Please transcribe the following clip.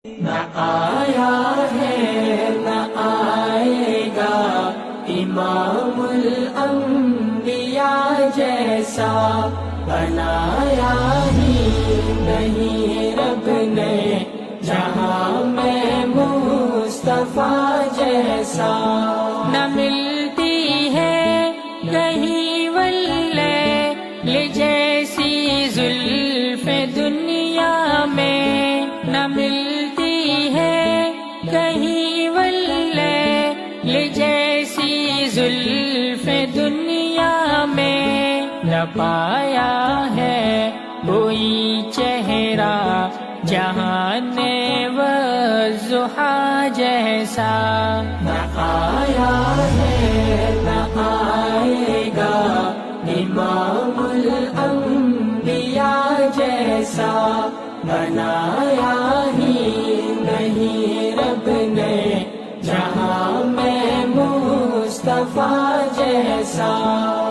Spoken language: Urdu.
نہ آیا ہے نہ آئے گا امام الانبیاء جیسا، بنایا ہی نہیں رب نے جہاں میں مصطفیٰ جیسا۔ نہ ملتی ہے کہیں واللیل جیسی زلف دنیا میں، نہ ملتی ہے کہیں واللیل جیسی زلف دنیا میں، نہ پایا ہے کوئی چہرہ جہان والضحیٰ جیسا۔ نہ آیا ہے نہ آئے گا امام الانبیاء جیسا، بنایا ہی نہیں رب نے جہاں میں مصطفیٰ جیسا۔